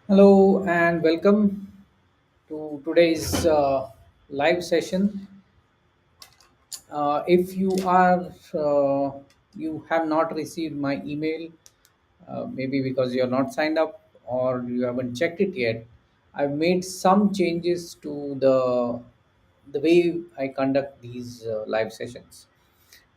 Hello and welcome to today's live session. If you have not received my email, maybe because you're not signed up or you haven't checked it yet, I've made some changes to the way I conduct these live sessions.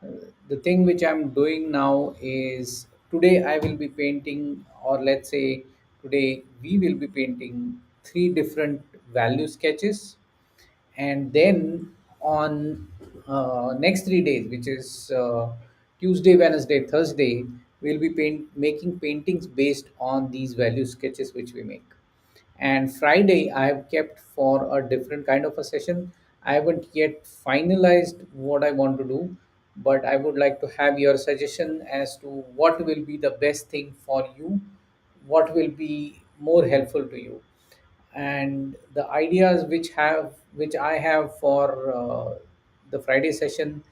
The thing which I'm doing now is today I will be painting, or let's say today we will be painting three different value sketches, and then on next 3 days, which is Tuesday, Wednesday, Thursday, we'll be making paintings based on these value sketches which we make. And Friday I have kept for a different kind of a session. I haven't yet finalized what I want to do, but I would like to have your suggestion as to what will be the best thing for you, what will be more helpful to you. And the ideas which I have for the Friday session,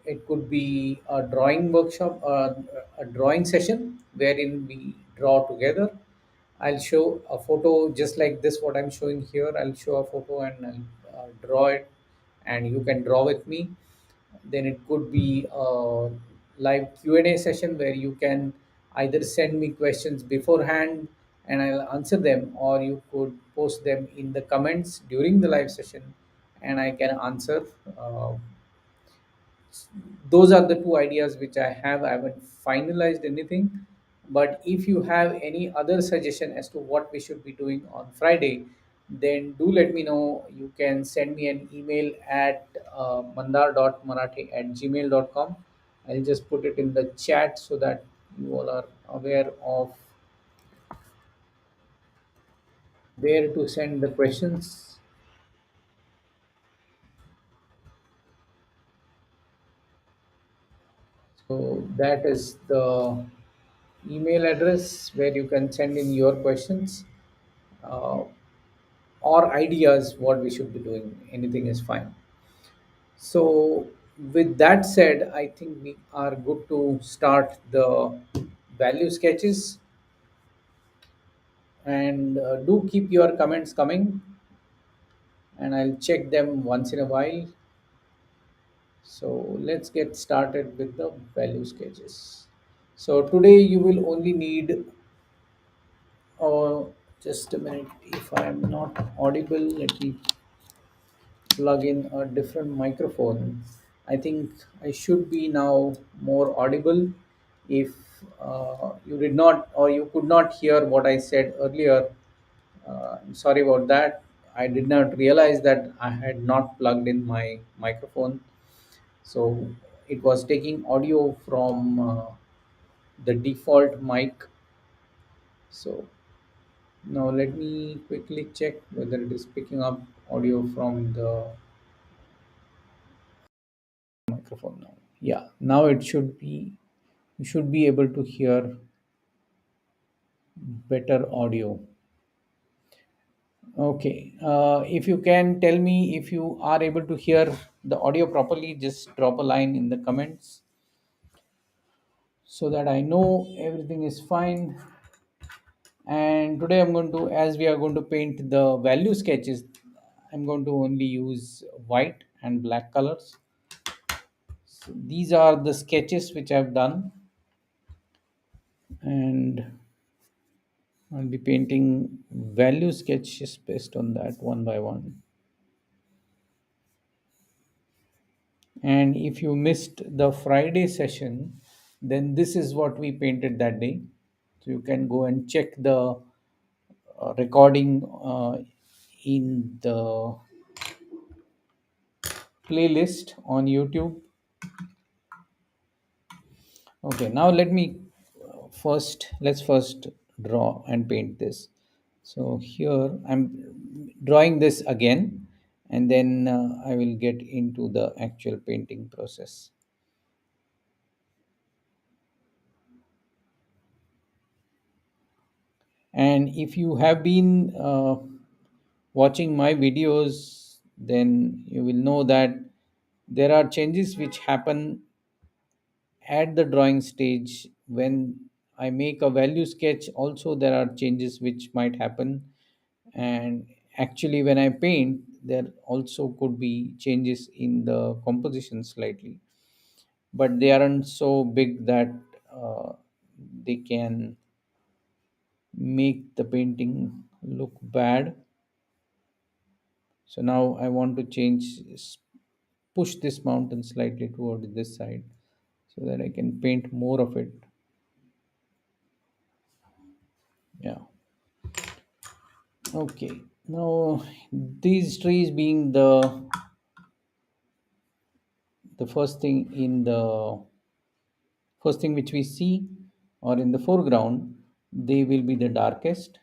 it could be a drawing workshop, a drawing session wherein we draw together. I'll show a photo just like this, what I'm showing here. I'll show a photo and I'll draw it, and you can draw with me. Then it could be a live Q&A session where you can either send me questions beforehand and I'll answer them, or you could post them in the comments during the live session and I can answer. Uh, those are the two ideas which I have. I haven't finalized anything, but if you have any other suggestion as to what we should be doing on Friday, then do let me know. You can send me an email at mandar.marathi@gmail.com. I'll just put it in the chat so that you all are aware of where to send the questions. So that is the email address where you can send in your questions. Uh, or ideas what we should be doing. Anything is fine. So with that said, I think we are good to start the value sketches. And do keep your comments coming, and I'll check them once in a while. So let's get started with the value sketches. So today you will only need, just a minute, if I am not audible, let me plug in a different microphone. I think I should be now more audible. If you did not or you could not hear what I said earlier, I'm sorry about that. I did not realize that I had not plugged in my microphone. So it was taking audio from the default mic. So now let me quickly check whether it is picking up audio from the microphone now. Yeah, now it should be, you should be able to hear better audio. Okay, if you can tell me if you are able to hear the audio properly, just drop a line in the comments so that I know everything is fine. And today I'm going to, as we are going to paint the value sketches, I'm going to only use white and black colors. So these are the sketches which I've done, and I'll be painting value sketches based on that one by one. And if you missed the Friday session, then this is what we painted that day. So you can go and check the recording in the playlist on YouTube. Okay, now let me let's first draw and paint this. So here I'm drawing this again, and then I will get into the actual painting process. And if you have been watching my videos, then you will know that there are changes which happen at the drawing stage when I make a value sketch, also there are changes which might happen. And actually when I paint, there also could be changes in the composition slightly, but they aren't so big that uh, they can make the painting look bad. So now I want to push this mountain slightly towards this side so that I can paint more of it. Yeah. Okay. Now these trees being the first thing which we see, or in the foreground, they will be the darkest.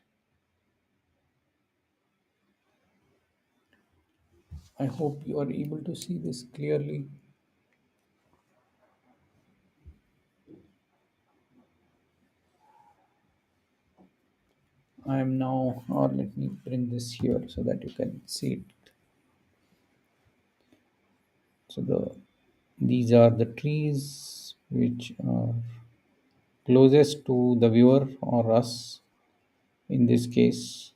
I hope you are able to see this clearly. I am now, or let me bring this here so that you can see it. So these are the trees which are closest to the viewer or us in this case.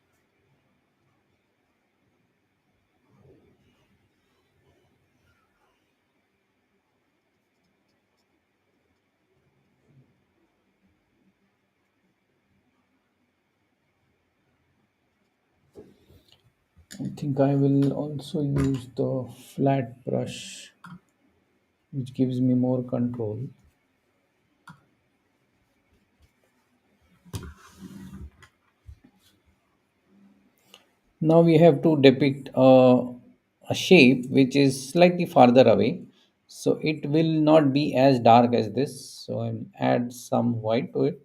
I think I will also use the flat brush, which gives me more control. Now we have to depict a shape which is slightly farther away. So it will not be as dark as this. So I'll add some white to it.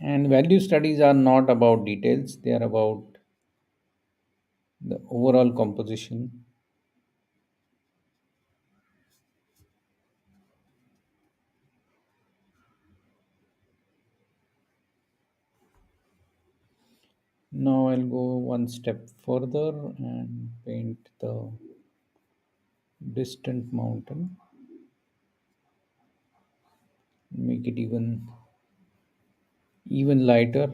And value studies are not about details, they are about the overall composition. Now I'll go one step further and paint the distant mountain, make it even lighter.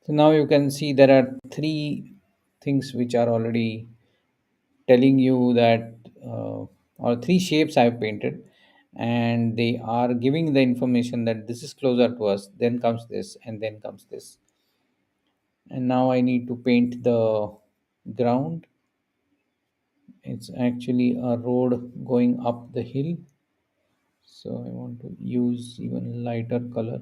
So now you can see there are three things which are already telling you that, or three shapes I've painted, and they are giving the information that this is closer to us, then comes this, and then comes this. And now I need to paint the ground. It's actually a road going up the hill, so I want to use even lighter color.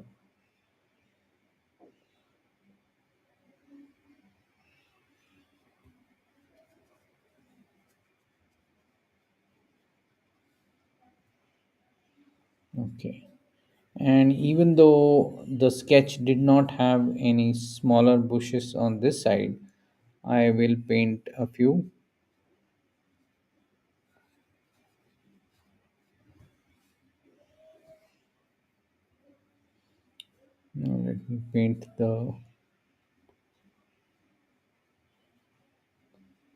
Okay. And even though the sketch did not have any smaller bushes on this side, I will paint a few. Now let me paint the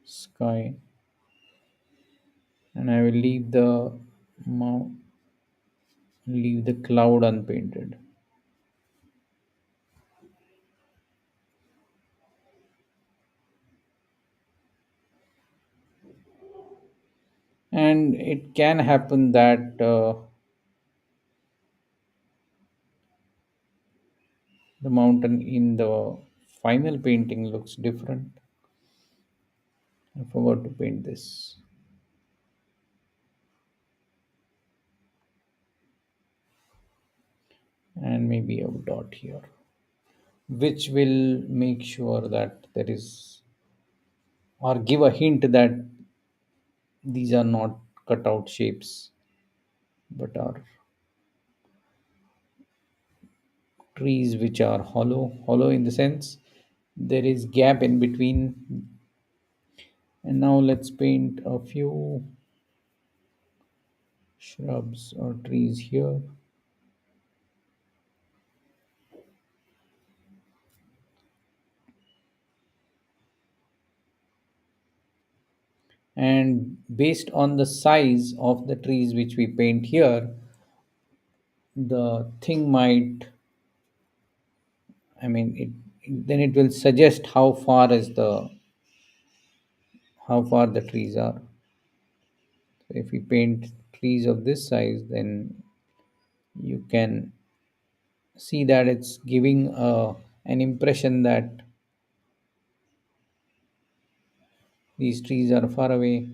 sky, and I will mou- leave the cloud unpainted. And it can happen that the mountain in the final painting looks different. I forgot to paint this, and maybe a dot here, which will make sure that there is, or give a hint that These are not cutout shapes, but are trees which are hollow in the sense there is gap in between. And now let's paint a few shrubs or trees here. And based on the size of the trees which we paint here, the thing might, I mean, then it will suggest how far the trees are. So if we paint trees of this size, then you can see that it's giving an impression that these trees are far away.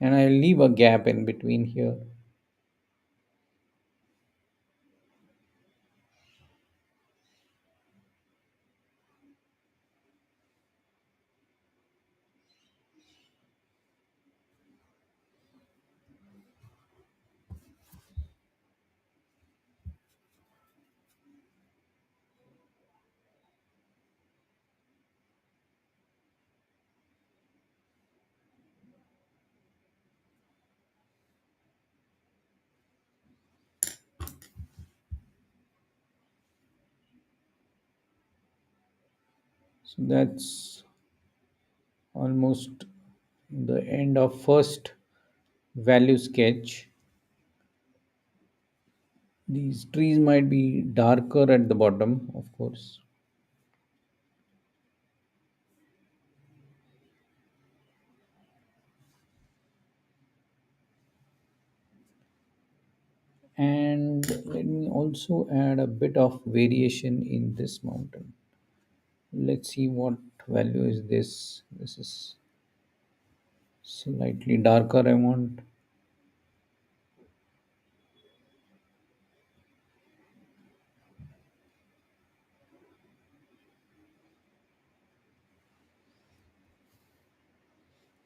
And I'll leave a gap in between here. So that's almost the end of first value sketch. These trees might be darker at the bottom, of course. And let me also add a bit of variation in this mountain. Let's see what value is this. This is slightly darker, I want.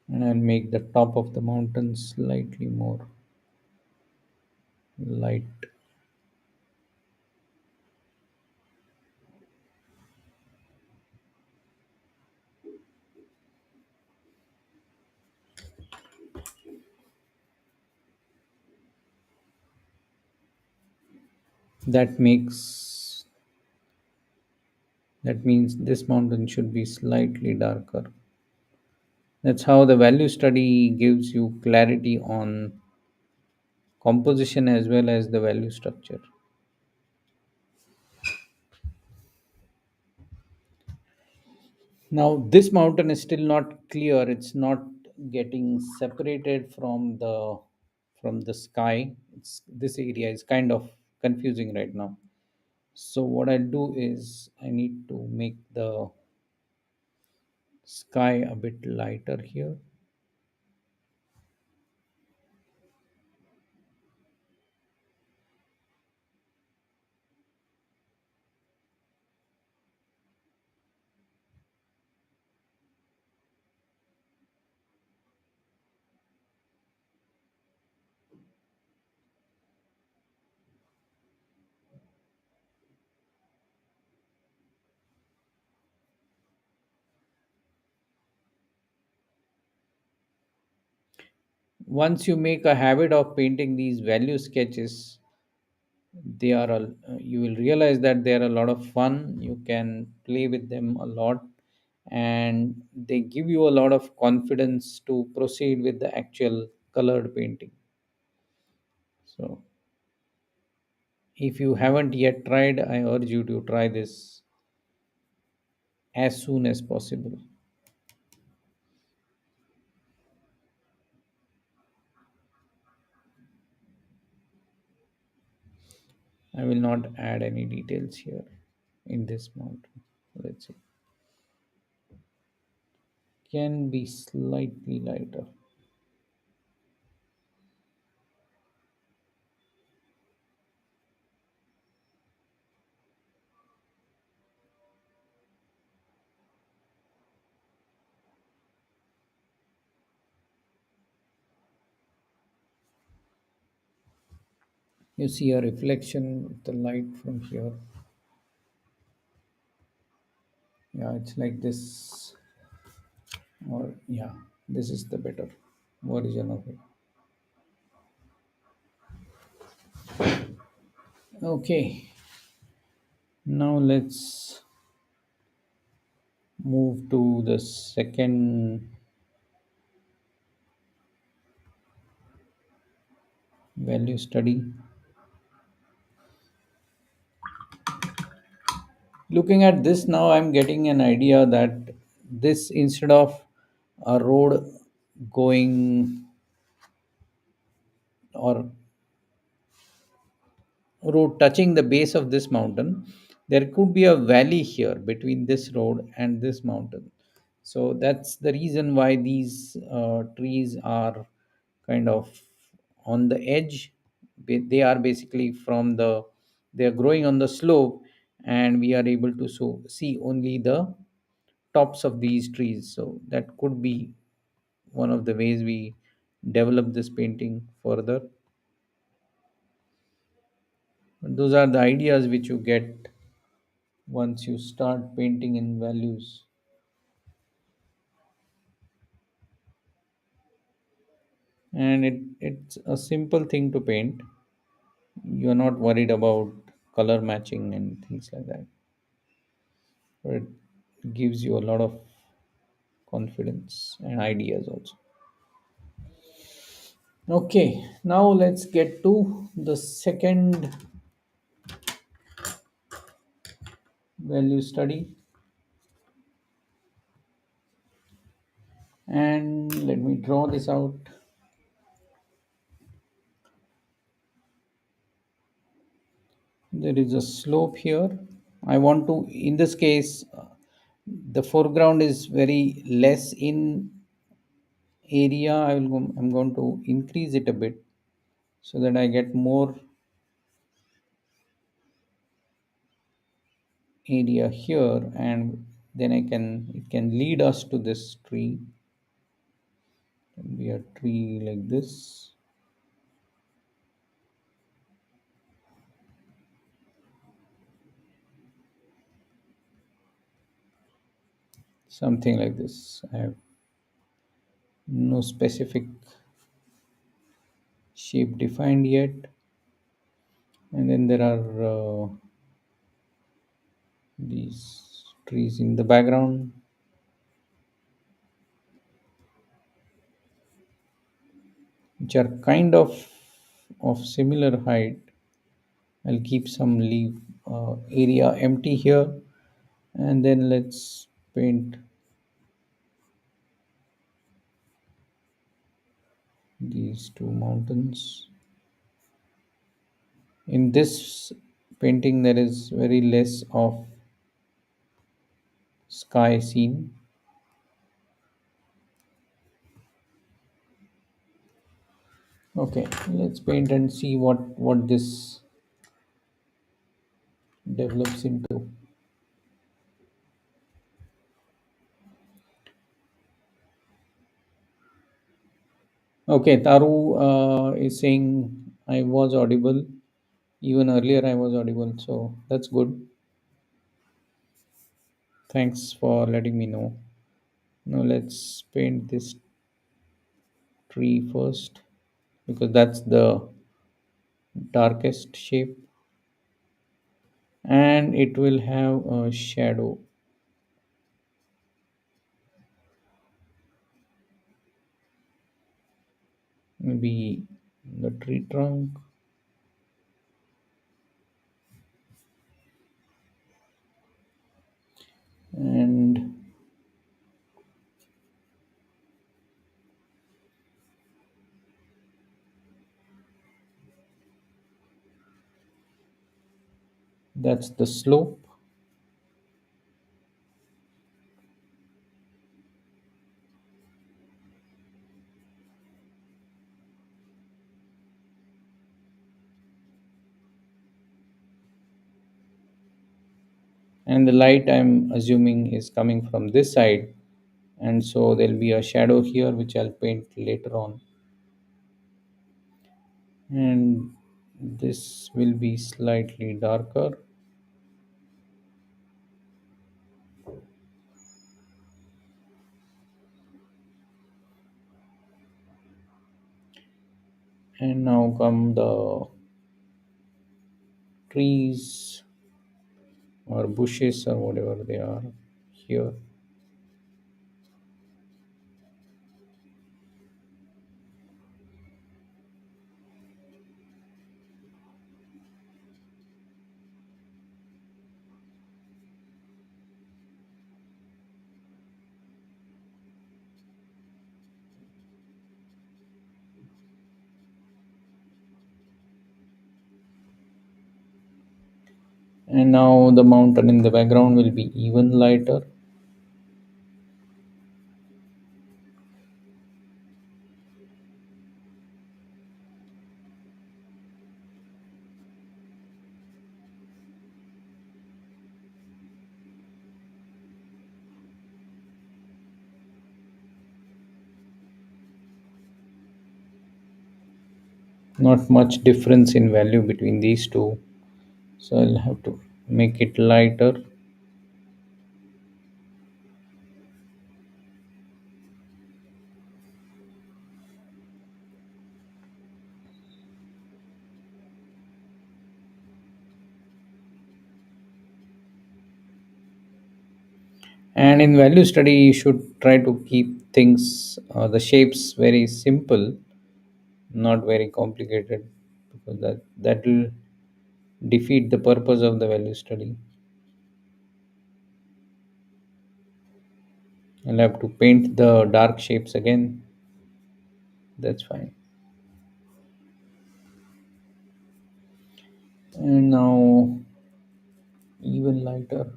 And I'll make the top of the mountain slightly more light. That makes that means this mountain should be slightly darker. That's how the value study gives you clarity on composition as well as the value structure. Now this mountain is still not clear. It's not getting separated from the sky. It's this area is kind of confusing right now. So what I'll do is I need to make the sky a bit lighter here. Once you make a habit of painting these value sketches, you will realize that they are a lot of fun. You can play with them a lot, and they give you a lot of confidence to proceed with the actual colored painting. So if you haven't yet tried, I urge you to try this as soon as possible. I will not add any details here in this mountain. Let's see, can be slightly lighter. You see a reflection of the light from here. Yeah, it's like this, or yeah, this is the better version of it. Okay, now let's move to the second value study. Looking at this now, I'm getting an idea that this, instead of a road going, or road touching the base of this mountain, there could be a valley here between this road and this mountain. So that's the reason why these trees are kind of on the edge. They are basically from the, they are growing on the slope, and we are able to see only the tops of these trees. So that could be one of the ways we develop this painting further. Those are the ideas which you get once you start painting in values. And it's a simple thing to paint. You're not worried about color matching and things like that, but it gives you a lot of confidence and ideas also. Okay, now let's get to the second value study. And let me draw this out. There is a slope here. I want to, in this case, the foreground is very less in area. I'm going to increase it a bit so that I get more area here, and then it can lead us to this tree. Can be a tree like this, something like this. I have no specific shape defined yet. And then there are these trees in the background, which are kind of similar height. I'll keep some leaf area empty here, and then let's paint these two mountains. In this painting, there is very less of sky scene. Okay, let's paint and see what this develops into. Okay, Taru is saying I was audible. Even earlier, I was audible, so that's good. Thanks for letting me know. Now let's paint this tree first, because that's the darkest shape, and it will have a shadow, maybe the tree trunk, and that's the slope. And the light, I'm assuming, is coming from this side, and so there'll be a shadow here which I'll paint later on. And This will be slightly darker. And now come the trees or bushes or whatever they are here. And now the mountain in the background will be even lighter. Not much difference in value between these two. So I'll have to make it lighter. And in value study, you should try to keep things, the shapes very simple, not very complicated, because that will defeat the purpose of the value study. I'll have to paint the dark shapes again. That's fine. And now even lighter.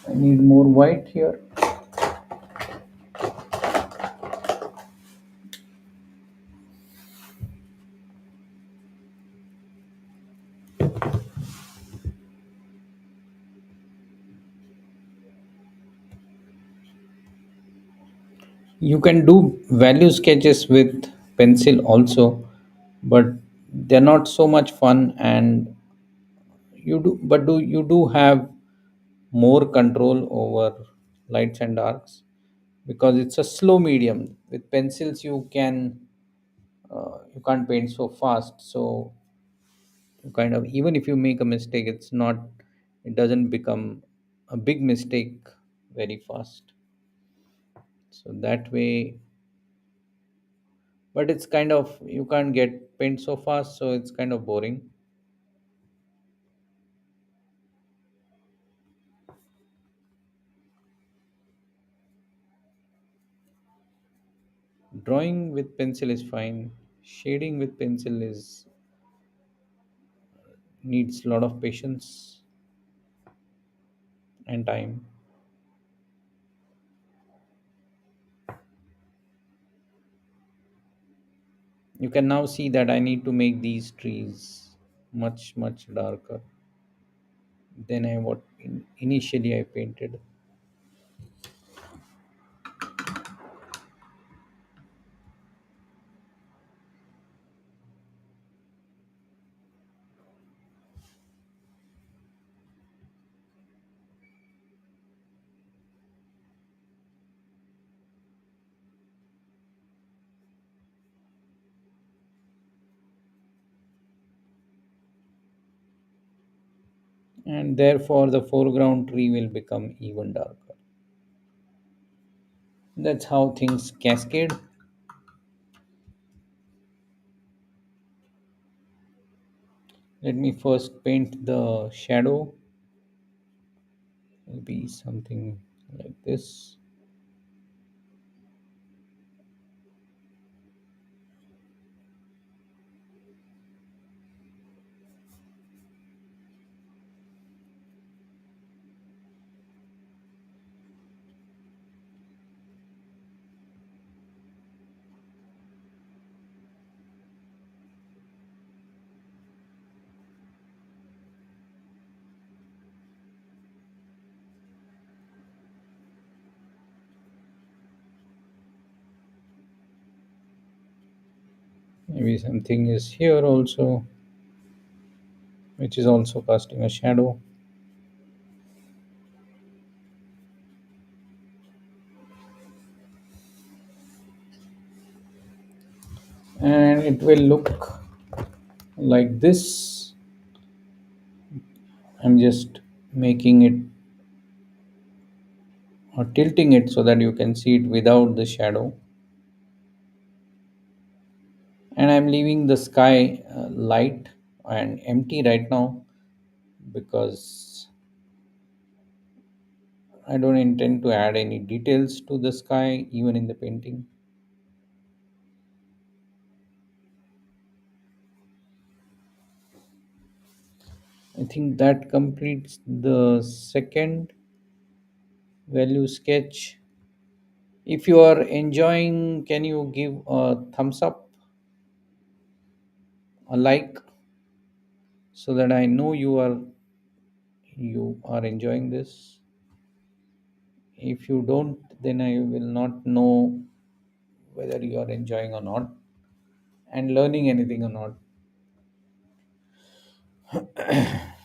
I need more white here. You can do value sketches with pencil also, but they're not so much fun, and you do have more control over lights and darks, because it's a slow medium. With pencils you can't paint so fast, so you kind of, even if you make a mistake, it doesn't become a big mistake very fast. So that way, but it's kind of, you can't get paint so fast, so it's kind of boring. Drawing with pencil is fine. Shading with pencil is needs a lot of patience and time. You can now see that I need to make these trees much darker than initially I painted. And therefore the foreground tree will become even darker. That's how things cascade. Let me first paint the shadow. It'll be something like this. Maybe something is here also, which is also casting a shadow. And it will look like this. I'm just making it or tilting it so that you can see it without the shadow. And I'm leaving the sky light and empty right now because I don't intend to add any details to the sky even in the painting. I think that completes the second value sketch. If you are enjoying, can you give a thumbs up, a like, so that I know you are enjoying this. If you don't, then I will not know whether you are enjoying or not and learning anything or not.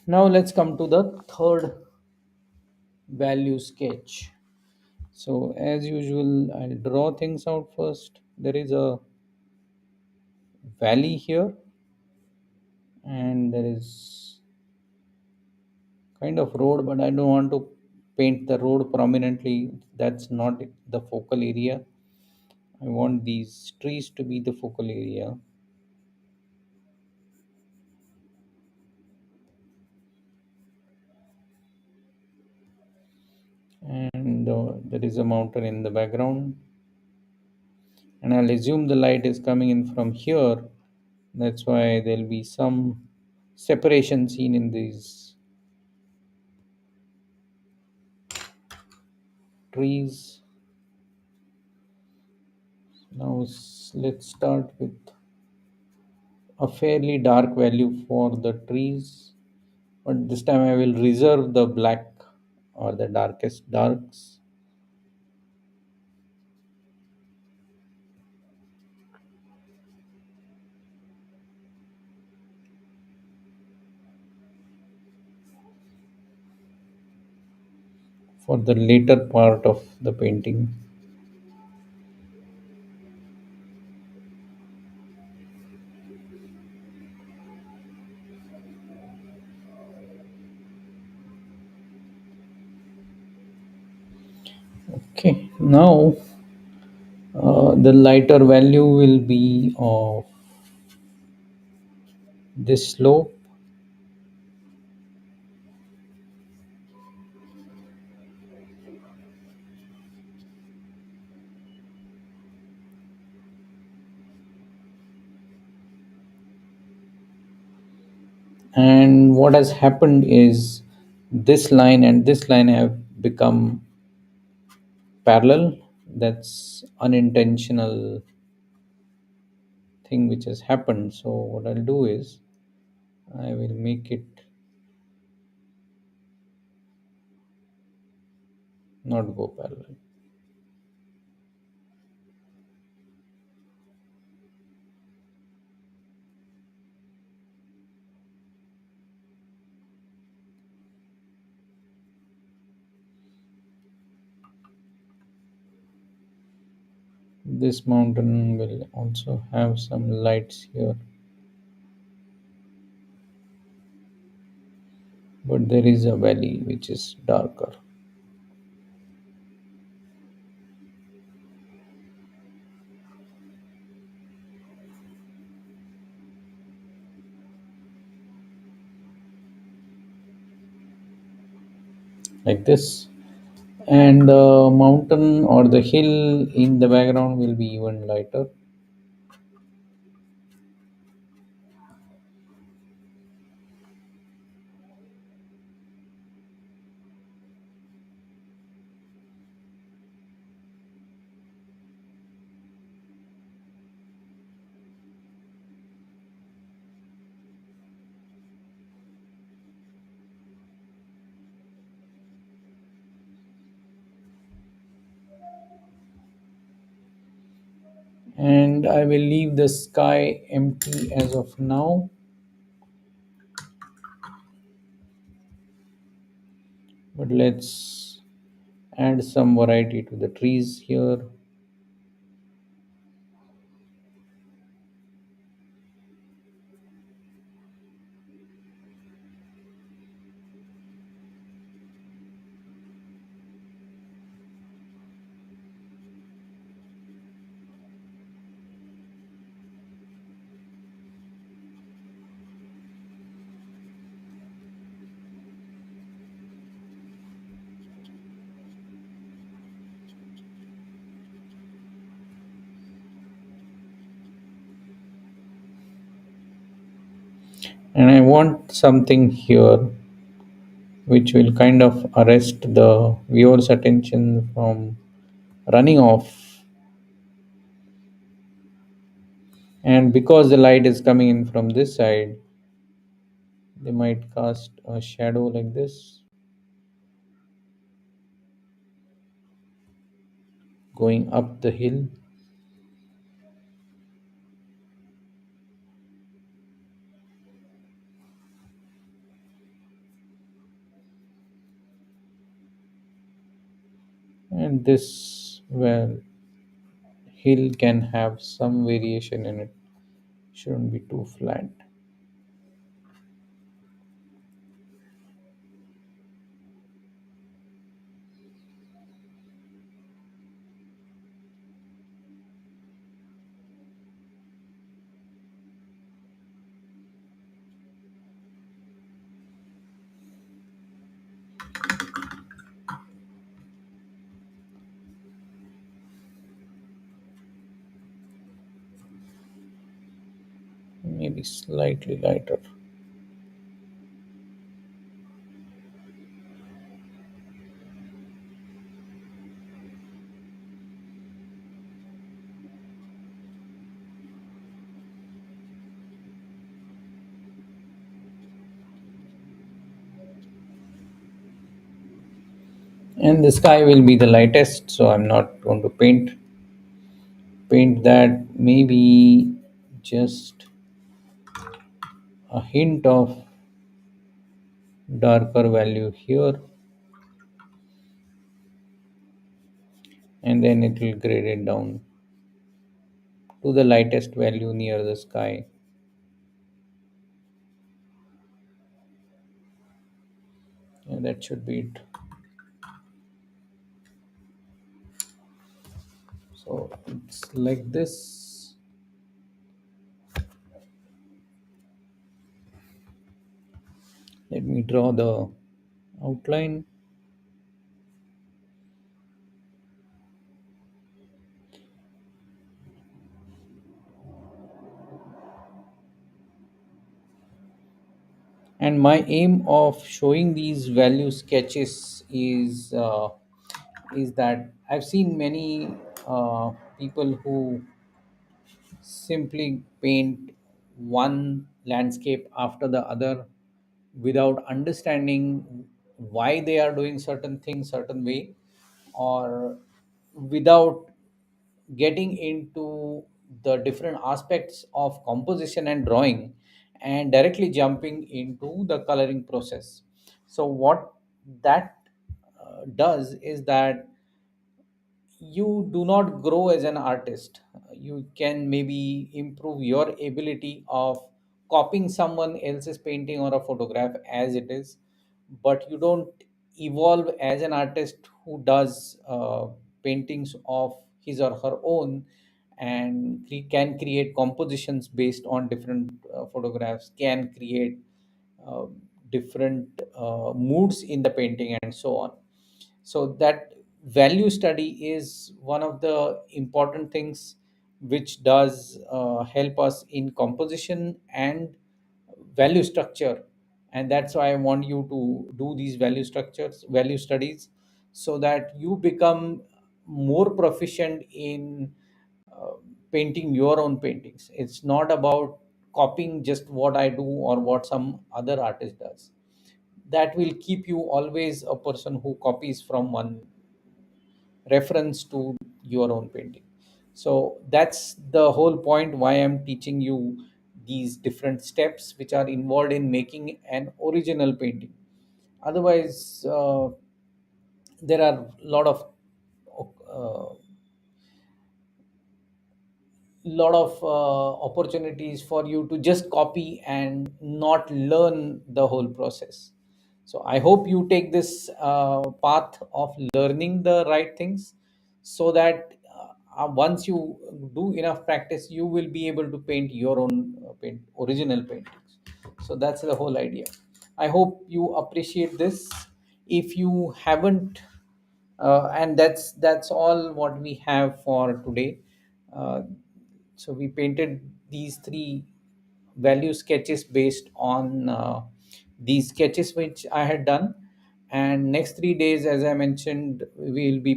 Now let's come to the third value sketch. So as usual, I'll draw things out first. There is a valley here, and there is kind of road, but I don't want to paint the road prominently. That's not the focal area. I want these trees to be the focal area. And there is a mountain in the background, and I'll assume the light is coming in from here. That's why there'll be some separation seen in these trees. Now let's start with a fairly dark value for the trees, but this time I will reserve the black or the darkest darks for the later part of the painting. Okay, now the lighter value will be of this slope, and what has happened is this line and this line have become parallel. That's unintentional thing which has happened. So what I'll do is I will make it not go parallel. This mountain will also have some lights here, but there is a valley which is darker. Like this, and the mountain or the hill in the background will be even lighter. and I will leave the sky empty as of now. But let's add some variety to the trees here. And I want something here which will kind of arrest the viewer's attention from running off. And because the light is coming in from this side, they might cast a shadow like this going up the hill. And this, well, hill can have some variation in it, shouldn't be too flat. Maybe slightly lighter. And the sky will be the lightest, so I'm not going to paint that. Maybe just a hint of darker value here, and then it will grade it down to the lightest value near the sky. And that should be it. So it's like this. Let me draw the outline. And my aim of showing these value sketches is that I've seen many people who simply paint one landscape after the other without understanding why they are doing certain things certain way, or without getting into the different aspects of composition and drawing, and directly jumping into the coloring process. So what that does is that you do not grow as an artist. You can maybe improve your ability of copying someone else's painting or a photograph as it is, but you don't evolve as an artist who does paintings of his or her own, and can create compositions based on different photographs, can create uh, different moods in the painting, and so on. So that value study is one of the important things which does help us in composition and value structure. And that's why I want you to do these value studies, so that you become more proficient in uh, painting your own paintings. It's not about copying just what I do or what some other artist does. That will keep you always a person who copies from one reference to your own painting. So that's the whole point why I'm teaching you these different steps which are involved in making an original painting. Otherwise, there are a uh, opportunities for you to just copy and not learn the whole process. So I hope you take this path of learning the right things, so that once you do enough practice, you will be able to paint your own original paintings. So that's the whole idea. I hope you appreciate this. If you haven't, and that's all what we have for today. uh, so we painted these three value sketches based on these sketches which I had done. And next 3 days, as I mentioned, we will be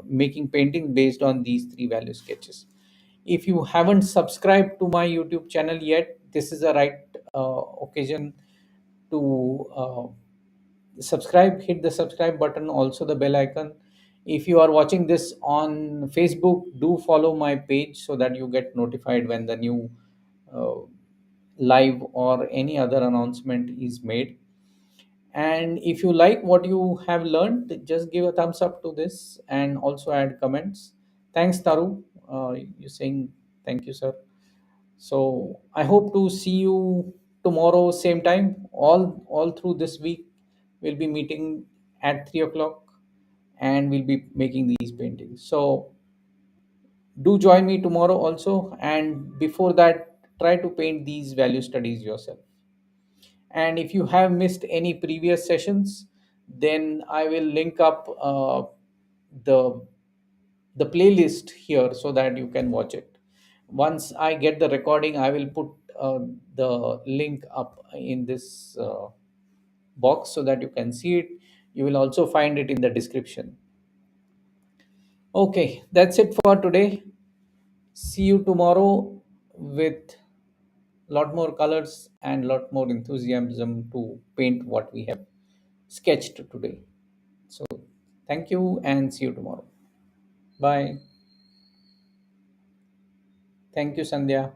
making painting based on these three value sketches. If you haven't subscribed to my YouTube channel yet, this is the right occasion to subscribe. Hit the subscribe button, also the bell icon. If you are watching this on Facebook, do follow my page so that you get notified when the new uh, live or any other announcement is made. And if you like what you have learned, just give a thumbs up to this and also add comments. Thanks, Taru. You saying thank you, sir. So I hope to see you tomorrow, same time. All through this week, we'll be meeting at 3 o'clock, and we'll be making these paintings. So do join me tomorrow also. And before that, try to paint these value studies yourself. And if you have missed any previous sessions, then I will link up the the playlist here so that you can watch it. Once I get the recording, I will put the link up in this box so that you can see it. You will also find it in the description. Okay, that's it for today. See you tomorrow with lot more colors and lot more enthusiasm to paint what we have sketched today. So thank you and see you tomorrow. Bye. Thank you, Sandhya.